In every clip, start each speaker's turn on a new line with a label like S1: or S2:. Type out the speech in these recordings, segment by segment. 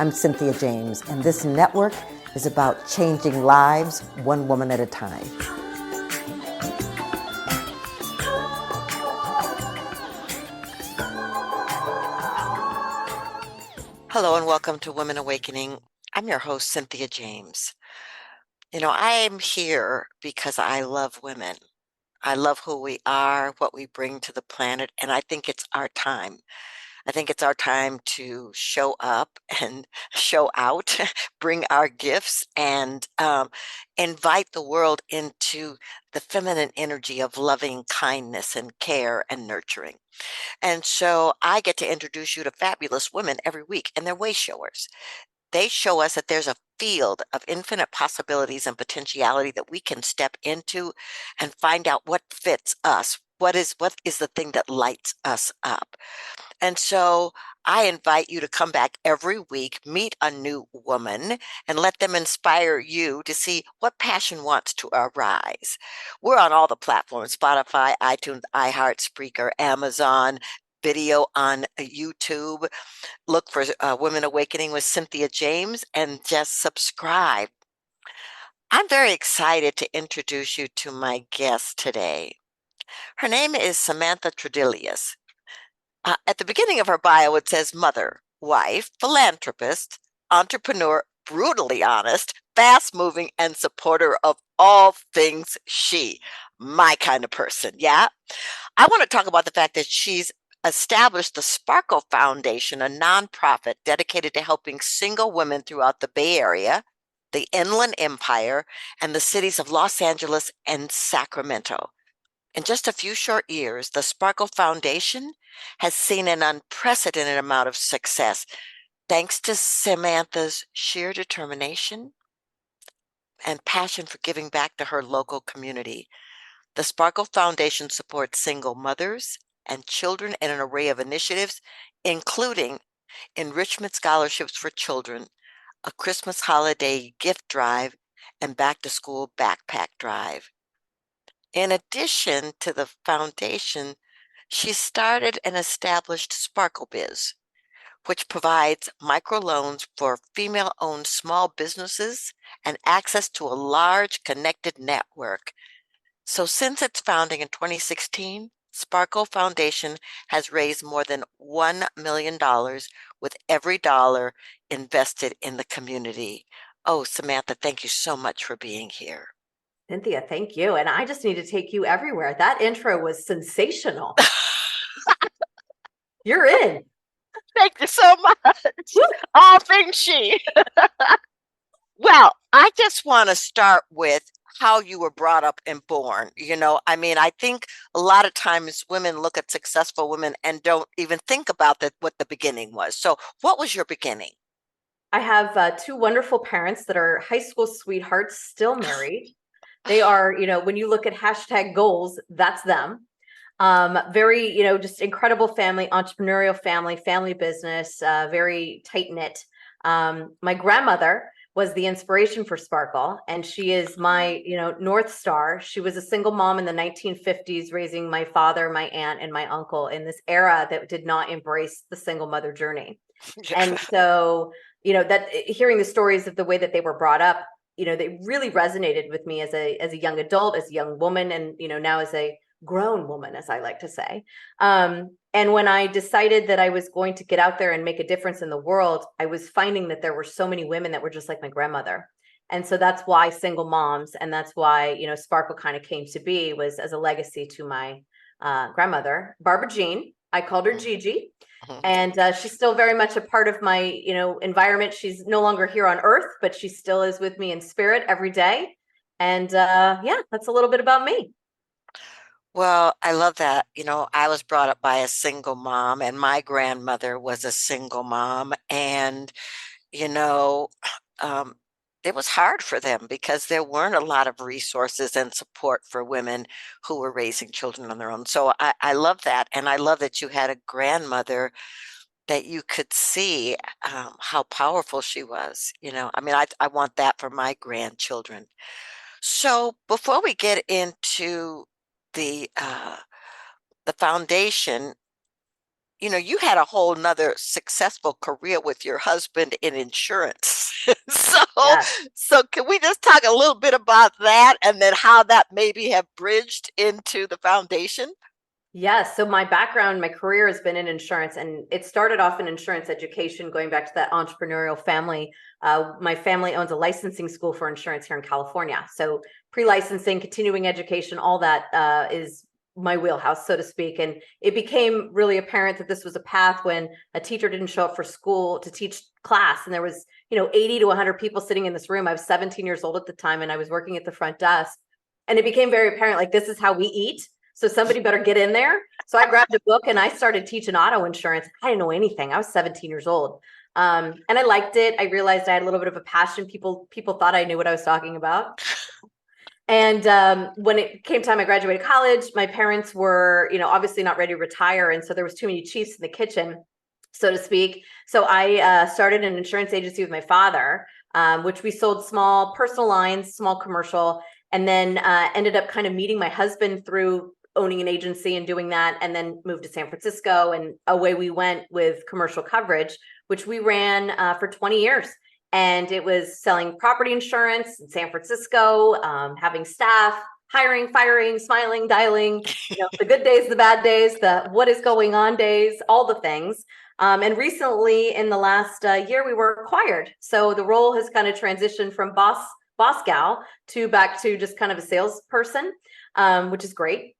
S1: I'm Cynthia James, and this network is about changing lives one woman at a time.
S2: Hello and welcome to Women Awakening. I'm your host, Cynthia James. I'm here because I love women. I love who we are, what we bring to the planet, and I think it's our time. I think it's our time to show up and show out, bring our gifts, and invite the world into the feminine energy of loving kindness and care and nurturing. And so I get to introduce you to fabulous women every week, and they're way showers. They show us that there's a field of infinite possibilities and potentiality that we can step into and find out what fits us. What is the thing that lights us up? And so I invite you to come back every week, meet a new woman, and let them inspire you to see what passion wants to arise. We're on all the platforms: Spotify, iTunes, iHeart, Spreaker, Amazon, video on YouTube. Look for Women Awakening with Cynthia James and just subscribe. I'm very excited to introduce you to my guest today. Her name is Samantha Tradelius. At the beginning of her bio, it says mother, wife, philanthropist, entrepreneur, brutally honest, fast moving, and supporter of all things she. My kind of person. Yeah. I want to talk about the fact that she's established the Sparkle Foundation, a nonprofit dedicated to helping single women throughout the Bay Area, the Inland Empire, and the cities of Los Angeles and Sacramento. In just a few short years, the Sparkle Foundation has seen an unprecedented amount of success thanks to Samantha's sheer determination and passion for giving back to her local community. The Sparkle Foundation supports single mothers and children in an array of initiatives, including enrichment scholarships for children, a Christmas holiday gift drive, and back-to-school backpack drive. In addition to the foundation, she started and established Sparkle Biz, which provides microloans for female-owned small businesses and access to a large connected network. So since its founding in 2016, Sparkle Foundation has raised more than $1 million with every dollar invested in the community. Oh, Samantha, thank you so much for being here.
S3: Cynthia, thank you. And I just need to take you everywhere. That intro was sensational. You're in.
S2: Thank you so much. All things she. Well, I just want to start with how you were brought up and born. I think a lot of times women look at successful women and don't even think about what the beginning was. So what was your beginning?
S3: I have two wonderful parents that are high school sweethearts, still married. They are, when you look at hashtag goals, that's them. Very, just incredible family, entrepreneurial family business, very tight knit. My grandmother was the inspiration for Sparkle, and she is my, North Star. She was a single mom in the 1950s, raising my father, my aunt, and my uncle in this era that did not embrace the single mother journey. And so, that hearing the stories of the way that they were brought up, they really resonated with me as a young adult, as a young woman, and now as a grown woman, as I like to say. And when I decided that I was going to get out there and make a difference in the world, I was finding that there were so many women that were just like my grandmother. And so that's why Single Moms, and that's why Sparkle kind of came to be, was as a legacy to my grandmother, Barbara Jean. I called her Gigi. And she's still very much a part of my, environment. She's no longer here on earth, but she still is with me in spirit every day. And that's a little bit about me.
S2: Well, I love that. I was brought up by a single mom, and my grandmother was a single mom. And, you know, um, it was hard for them because there weren't a lot of resources and support for women who were raising children on their own. So I love that. And I love that you had a grandmother that you could see how powerful she was. I want that for my grandchildren. So before we get into the uh, the foundation, you had a whole nother successful career with your husband in insurance. So,
S3: Yeah.
S2: so can we just talk a little bit about that and then how that maybe have bridged into the foundation?
S3: Yes. So my background, my career has been in insurance, and it started off in insurance education, going back to that entrepreneurial family. My family owns a licensing school for insurance here in California. So pre-licensing, continuing education, all that is my wheelhouse, so to speak. And it became really apparent that this was a path when a teacher didn't show up for school to teach class. And there was, 80 to 100 people sitting in this room. I was 17 years old at the time, and I was working at the front desk. And it became very apparent, like, this is how we eat. So somebody better get in there. So I grabbed a book and I started teaching auto insurance. I didn't know anything. I was 17 years old. And I liked it. I realized I had a little bit of a passion. People thought I knew what I was talking about. And when it came time I graduated college, my parents were, obviously not ready to retire. And so there was too many chiefs in the kitchen, so to speak. So I started an insurance agency with my father, which we sold small personal lines, small commercial, and then ended up kind of meeting my husband through owning an agency and doing that, and then moved to San Francisco, and away we went with commercial coverage, which we ran for 20 years. And it was selling property insurance in San Francisco, having staff, hiring, firing, smiling, dialing, the good days, the bad days, the what is going on days, all the things. And recently in the last year, we were acquired. So the role has kind of transitioned from boss gal to back to just kind of a salesperson, which is great.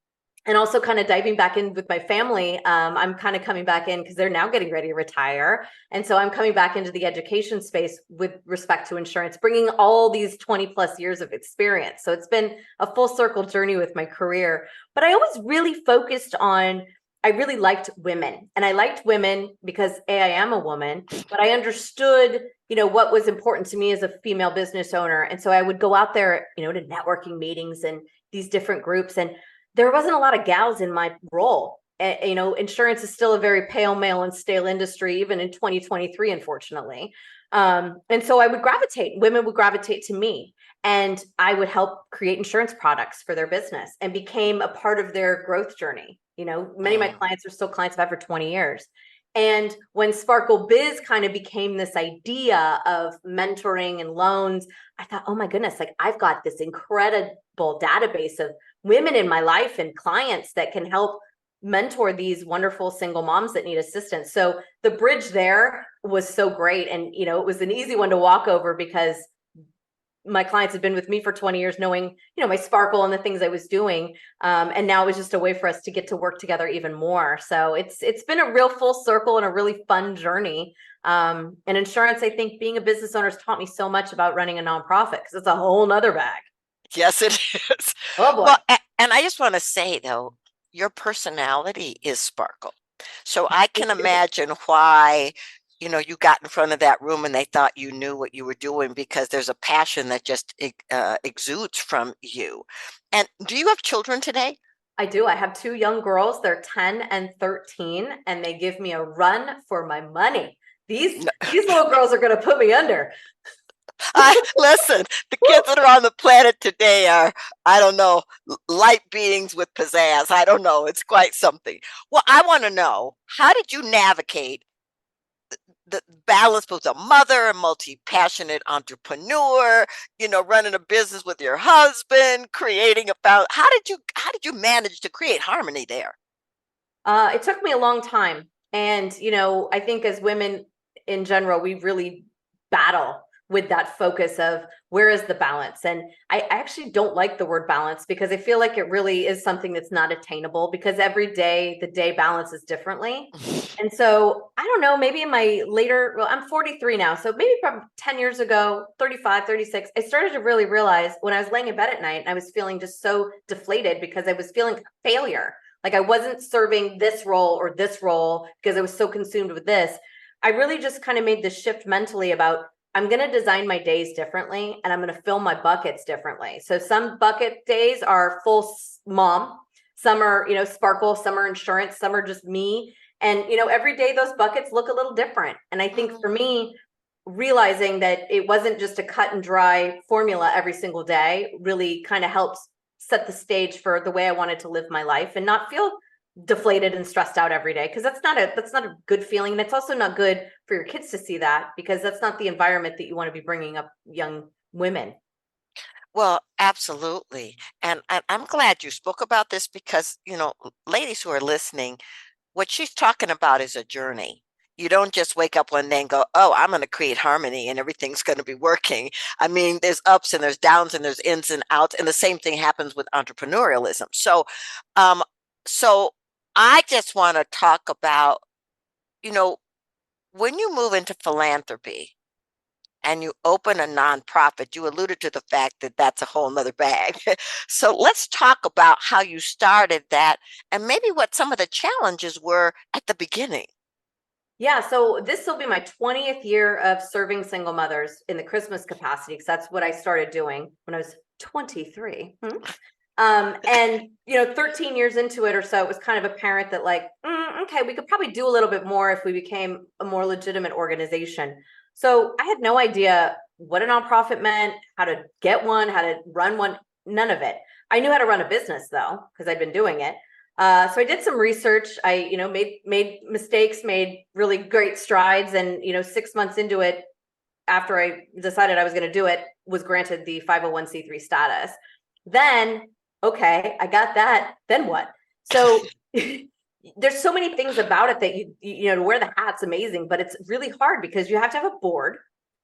S3: And also kind of diving back in with my family. I'm kind of coming back in because they're now getting ready to retire. And so I'm coming back into the education space with respect to insurance, bringing all these 20 plus years of experience. So it's been a full circle journey with my career. But I always really focused on, I really liked women. And I liked women because I am a woman, but I understood, what was important to me as a female business owner. And so I would go out there, to networking meetings and these different groups. And there wasn't a lot of gals in my role. Insurance is still a very pale, male, and stale industry, even in 2023, unfortunately. And so women would gravitate to me, and I would help create insurance products for their business and became a part of their growth journey. Many of my clients are still clients I've had for 20 years. And when Sparkle Biz kind of became this idea of mentoring and loans, I thought, oh my goodness, like I've got this incredible database of women in my life and clients that can help mentor these wonderful single moms that need assistance. So the bridge there was so great. And, it was an easy one to walk over because my clients had been with me for 20 years, knowing, my sparkle and the things I was doing. And now it was just a way for us to get to work together even more. So it's been a real full circle and a really fun journey. And insurance, I think being a business owner has taught me so much about running a nonprofit, because it's a whole nother bag.
S2: Yes, it is.
S3: Oh boy.
S2: Well, and I just want to say though, your personality is sparkle. So I can imagine why, you got in front of that room and they thought you knew what you were doing, because there's a passion that just exudes from you. And do you have children today?
S3: I do. I have two young girls. They're 10 and 13, and they give me a run for my money. These little girls are going to put me under.
S2: Listen, the kids that are on the planet today are, I don't know, light beings with pizzazz. I don't know. It's quite something. Well, I want to know, how did you navigate the balance with a mother, a multi-passionate entrepreneur, running a business with your husband, creating how did you manage to create harmony there?
S3: It took me a long time. And, I think as women in general, we really battle with that focus of where is the balance. And I actually don't like the word balance, because I feel like it really is something that's not attainable, because every day the day balances differently. And so I don't know, maybe in my I'm 43 now. So maybe from 10 years ago, 35, 36, I started to really realize when I was laying in bed at night and I was feeling just so deflated because I was feeling failure. Like I wasn't serving this role or this role because I was so consumed with this. I really just kind of made this shift mentally about, I'm going to design my days differently, and I'm going to fill my buckets differently. So some bucket days are full mom, some are, sparkle, some are insurance, some are just me. And, every day those buckets look a little different. And I think for me, realizing that it wasn't just a cut and dry formula every single day really kind of helps set the stage for the way I wanted to live my life and not feel deflated and stressed out every day, because that's not a good feeling, and it's also not good for your kids to see that, because that's not the environment that you want to be bringing up young women.
S2: Well, absolutely. And I'm glad you spoke about this because, ladies who are listening, what she's talking about is a journey. You don't just wake up one day and go, oh, I'm going to create harmony and everything's going to be working. I mean, there's ups and there's downs and there's ins and outs. And the same thing happens with entrepreneurialism. Um, so I just want to talk about, you know, when you move into philanthropy, and you open a nonprofit, you alluded to the fact that that's a whole nother bag. So let's talk about how you started that and maybe what some of the challenges were at the beginning.
S3: Yeah, so this will be my 20th year of serving single mothers in the Christmas capacity, because that's what I started doing when I was 23. And 13 years into it or so, it was kind of apparent that okay, we could probably do a little bit more if we became a more legitimate organization. So I had no idea what a nonprofit meant, how to get one, how to run one, none of it. I knew how to run a business though, because I'd been doing it. So I did some research. I, made mistakes, made really great strides, and 6 months into it, after I decided I was going to do it, was granted the 501c3 status. Then, okay, I got that. Then what? So there's so many things about it that to wear the hat's amazing, but it's really hard because you have to have a board.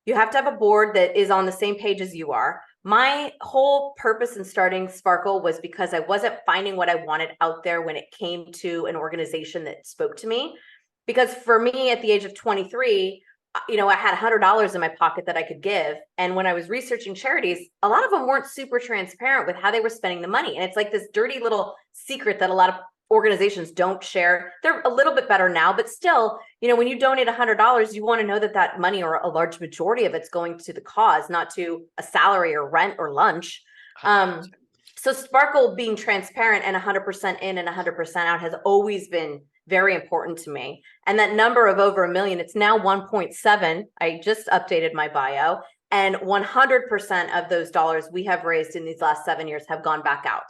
S3: You have to have a board that is on the same page as you are. My whole purpose in starting Sparkle was because I wasn't finding what I wanted out there when it came to an organization that spoke to me. Because for me, at the age of 23, I had $100 in my pocket that I could give. And when I was researching charities, a lot of them weren't super transparent with how they were spending the money. And it's like this dirty little secret that a lot of organizations don't share. They're a little bit better now, but still, when you donate $100, you want to know that that money, or a large majority of it's, going to the cause, not to a salary or rent or lunch. So Sparkle being transparent and 100% in and 100% out has always been very important to me. And that number of over 1 million, it's now 1.7. I just updated my bio, and 100% of those dollars we have raised in these last 7 years have gone back out.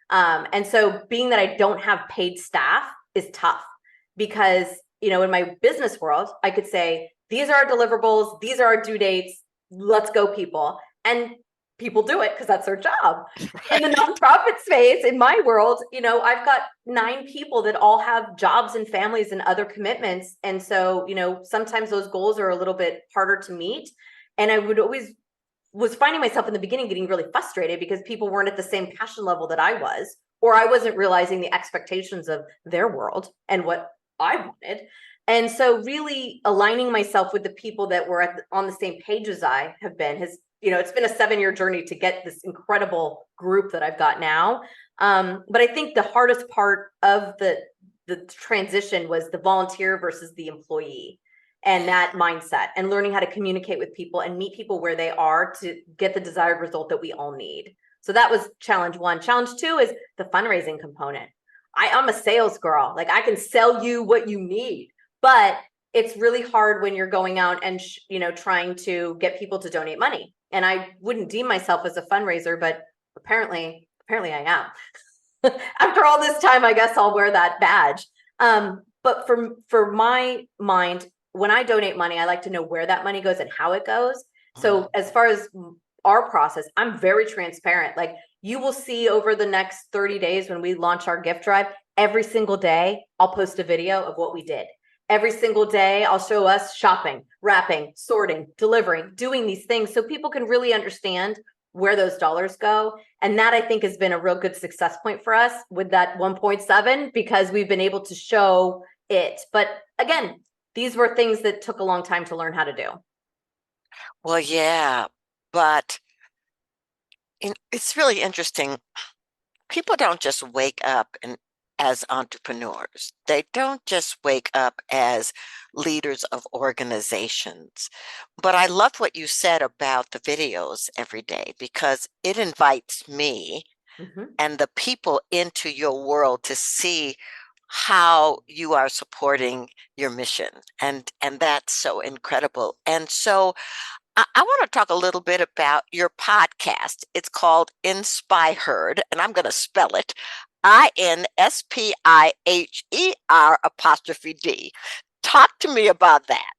S3: And so being that I don't have paid staff is tough, because, in my business world, I could say, these are our deliverables, these are our due dates, let's go, people. And people do it because that's their job. In the nonprofit space, in my world, I've got 9 people that all have jobs and families and other commitments. And so, sometimes those goals are a little bit harder to meet. And I was finding myself in the beginning getting really frustrated because people weren't at the same passion level that I was, or I wasn't realizing the expectations of their world and what I wanted. And so really aligning myself with the people that were on the same page as I have been it's been a 7-year journey to get this incredible group that I've got now. But I think the hardest part of the transition was the volunteer versus the employee, and that mindset, and learning how to communicate with people and meet people where they are to get the desired result that we all need. So that was challenge 1. Challenge 2 is the fundraising component. I'm a sales girl. Like, I can sell you what you need, but it's really hard when you're going out and trying to get people to donate money. And I wouldn't deem myself as a fundraiser, but apparently I am. After all this time, I guess I'll wear that badge. But for my mind, when I donate money, I like to know where that money goes and how it goes. So as far as our process, I'm very transparent. Like, you will see over the next 30 days when we launch our gift drive, every single day, I'll post a video of what we did. Every single day, I'll show us shopping, wrapping, sorting, delivering, doing these things so people can really understand where those dollars go. And that, I think, has been a real good success point for us with that 1.7, because we've been able to show it. But again, these were things that took a long time to learn how to do.
S2: Well, yeah, but it's really interesting. People don't just wake up as entrepreneurs. They don't just wake up as leaders of organizations. But I love what you said about the videos every day, because it invites me and the people into your world to see how you are supporting your mission. And that's so incredible. And so I want to talk a little bit about your podcast. It's called Inspired, and I'm going to spell it INSPIHER''. Talk to me about that.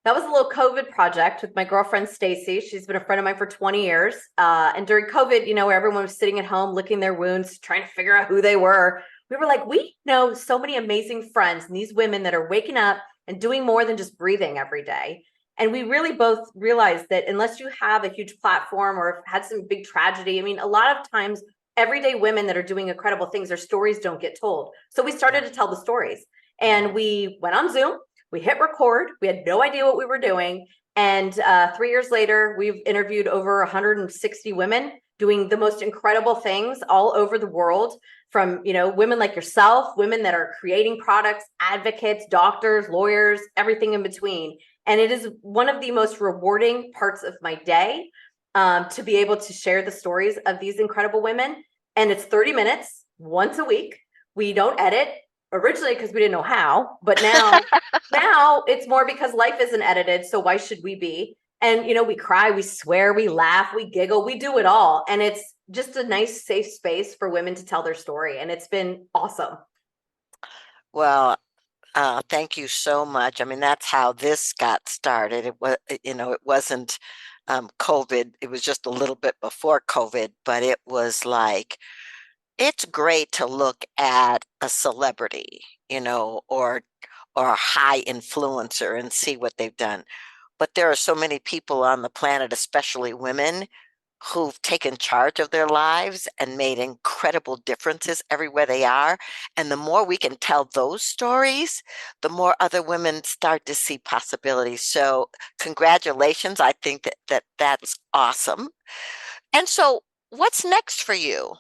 S3: That was a little COVID project with my girlfriend, Stacy. She's been a friend of mine for 20 years. And during COVID, where everyone was sitting at home, licking their wounds, trying to figure out who they were, we were like, we know so many amazing friends and these women that are waking up and doing more than just breathing every day. And we really both realized that unless you have a huge platform or have had some big tragedy, a lot of times, everyday women that are doing incredible things, their stories don't get told. So we started to tell the stories. And we went on Zoom. We hit record. We had no idea what we were doing. And 3 years later, we've interviewed over 160 women doing the most incredible things all over the world, from, women like yourself, women that are creating products, advocates, doctors, lawyers, everything in between. And it is one of the most rewarding parts of my day to be able to share the stories of these incredible women. And it's 30 minutes once a week. We don't edit. Originally because we didn't know how, but now it's more because life isn't edited, so why should we be? And we cry, we swear, we laugh, we giggle, we do it all, and it's just a nice safe space for women to tell their story, and it's been awesome.
S2: Well, thank you so much. That's how this got started. It was, it wasn't COVID. It was just a little bit before COVID, but it was like, it's great to look at a celebrity, or a high influencer and see what they've done. But there are so many people on the planet, especially women, who've taken charge of their lives and made incredible differences everywhere they are. And the more we can tell those stories, the more other women start to see possibilities. So congratulations. I think that's awesome. And so what's next for you?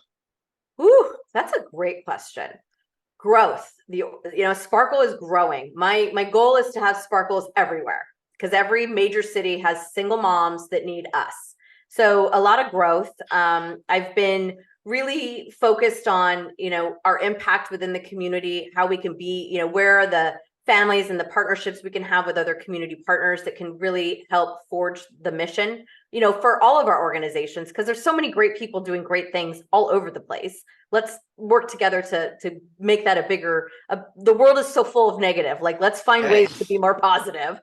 S3: Ooh, that's a great question. Growth. Sparkle is growing. My goal is to have sparkles everywhere, because every major city has single moms that need us. So a lot of growth. I've been really focused on, our impact within the community, how we can be, where are the families and the partnerships we can have with other community partners that can really help forge the mission, for all of our organizations, because there's so many great people doing great things all over the place. Let's work together to make that a bigger, the world is so full of negative, like let's find ways to be more positive.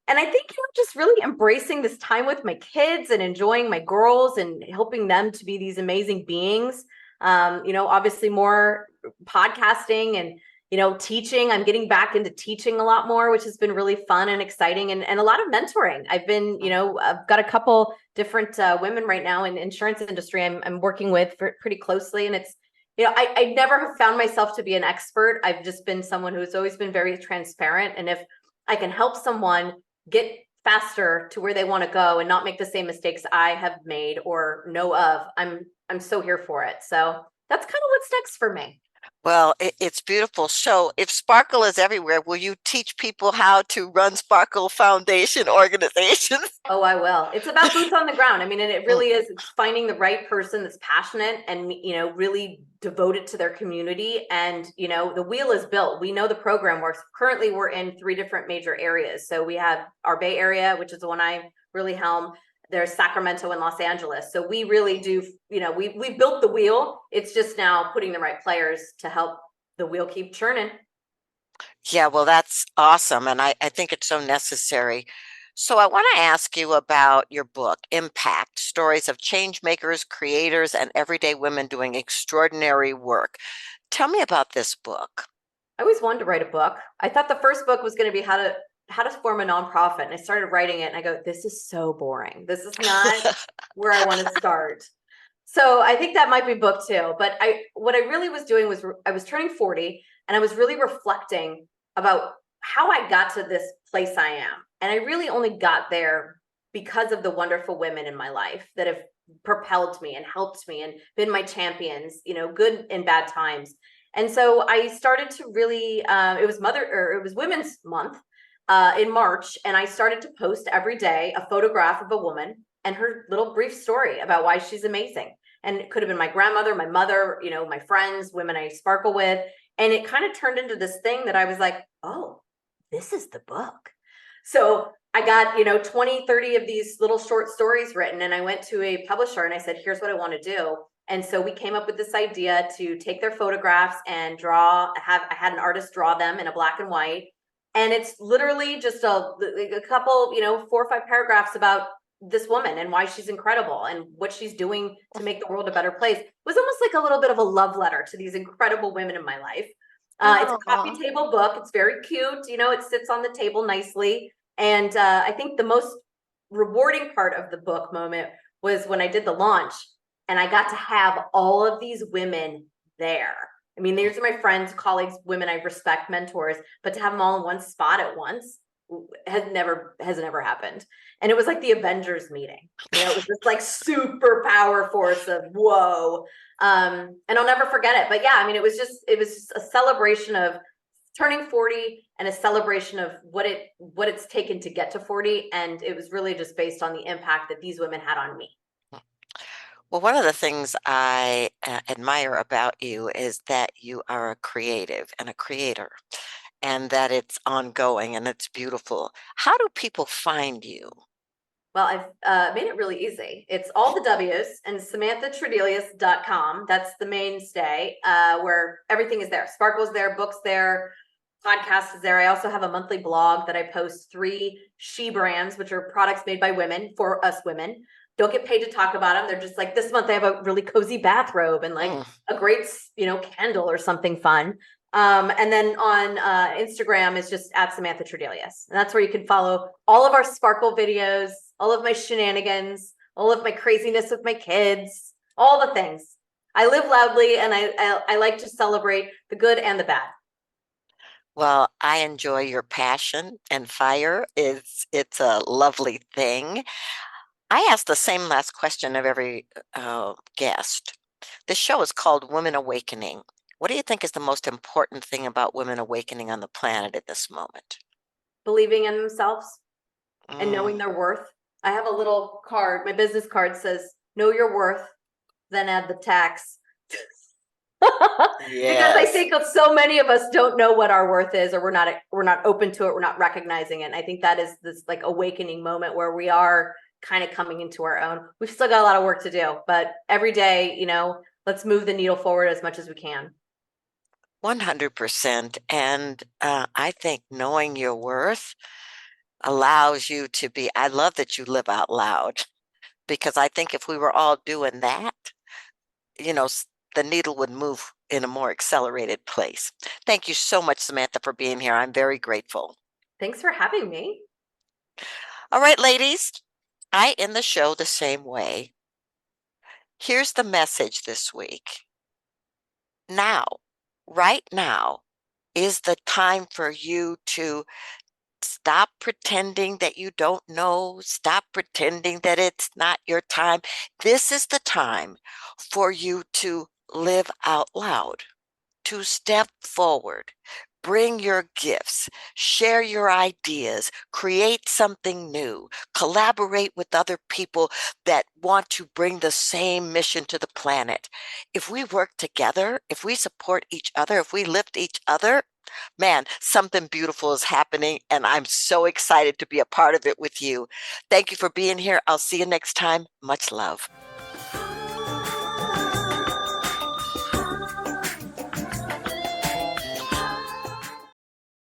S3: And I think, just really embracing this time with my kids and enjoying my girls and helping them to be these amazing beings. Obviously more podcasting and, teaching. I'm getting back into teaching a lot more, which has been really fun and exciting, and a lot of mentoring. I've been, I've got a couple different women right now in the insurance industry I'm working with pretty closely. And it's, I never have found myself to be an expert. I've just been someone who's always been very transparent. And if I can help someone get faster to where they want to go and not make the same mistakes I have made or know of, I'm so here for it. So that's kind of what's next for me.
S2: Well, it's beautiful. So if Sparkle is everywhere, will you teach people how to run Sparkle Foundation organizations?
S3: Oh, I will. It's about boots on the ground. And it really is. It's finding the right person that's passionate and, really devoted to their community. And, the wheel is built. We know the program works. Currently, we're in 3 different major areas. So we have our Bay Area, which is the one I really helm. There's Sacramento and Los Angeles. So we really do, we built the wheel. It's just now putting the right players to help the wheel keep churning.
S2: Yeah, well, that's awesome. And I think it's so necessary. So I want to ask you about your book, Impact: Stories of Change Makers, Creators, and Everyday Women Doing Extraordinary Work. Tell me about this book.
S3: I always wanted to write a book. I thought the first book was going to be how to form a nonprofit. And I started writing it and I go, this is so boring. This is not where I want to start. So I think that might be book 2. But what I really was doing was I was turning 40 and I was really reflecting about how I got to this place I am. And I really only got there because of the wonderful women in my life that have propelled me and helped me and been my champions, good and bad times. And so I started to really, it was Women's Month in March. And I started to post every day a photograph of a woman and her little brief story about why she's amazing. And it could have been my grandmother, my mother, my friends, women I sparkle with. And it kind of turned into this thing that I was like, oh, this is the book. So I got, 20, 30 of these little short stories written. And I went to a publisher and I said, here's what I want to do. And so we came up with this idea to take their photographs and I had an artist draw them in a black and white. And it's literally just a couple, 4 or 5 paragraphs about this woman and why she's incredible and what she's doing to make the world a better place. It was almost like a little bit of a love letter to these incredible women in my life. It's a coffee table book. It's very cute. It sits on the table nicely. And I think the most rewarding part of the book moment was when I did the launch and I got to have all of these women there. I mean, these are my friends, colleagues, women I respect, mentors, but to have them all in one spot at once has never happened. And it was like the Avengers meeting. It was this like super power force of whoa. And I'll never forget it. But yeah, I mean, it was just a celebration of turning 40 and a celebration of what it's taken to get to 40. And it was really just based on the impact that these women had on me.
S2: Well, one of the things I admire about you is that you are a creative and a creator, and that it's ongoing and it's beautiful. How do people find you?
S3: Well, I've made it really easy. It's all the W's and SamanthaTradelius.com. That's the mainstay where everything is there. Sparkle's there, books there, podcast is there. I also have a monthly blog that I post 3 she brands, which are products made by women for us women. Don't get paid to talk about them. They're just like, this month I have a really cozy bathrobe and like a great, candle or something fun. And then on Instagram is just at Samantha Tradelius. And that's where you can follow all of our Sparkle videos, all of my shenanigans, all of my craziness with my kids, all the things. I live loudly and I like to celebrate the good and the bad.
S2: Well, I enjoy your passion and fire. It's a lovely thing. I ask the same last question of every guest. This show is called Women Awakening. What do you think is the most important thing about women awakening on the planet at this moment?
S3: Believing in themselves and knowing their worth. I have a little card. My business card says, know your worth, then add the tax. Because I think so many of us don't know what our worth is, or we're not open to it. We're not recognizing it. And I think that is this like awakening moment where we are kind of coming into our own. We've still got a lot of work to do, but every day, let's move the needle forward as much as we can.
S2: 100%. And I think knowing your worth allows you to be, I love that you live out loud, because I think if we were all doing that, the needle would move in a more accelerated place. Thank you so much, Samantha, for being here. I'm very grateful.
S3: Thanks for having me.
S2: All right, ladies, I end the show the same way. Here's the message this week. Now, right now, is the time for you to stop pretending that you don't know. Stop pretending that it's not your time. This is the time for you to live out loud, to step forward, bring your gifts, share your ideas, create something new, collaborate with other people that want to bring the same mission to the planet. If we work together, if we support each other, if we lift each other, man, something beautiful is happening, and I'm so excited to be a part of it with you. Thank you for being here. I'll see you next time. Much love.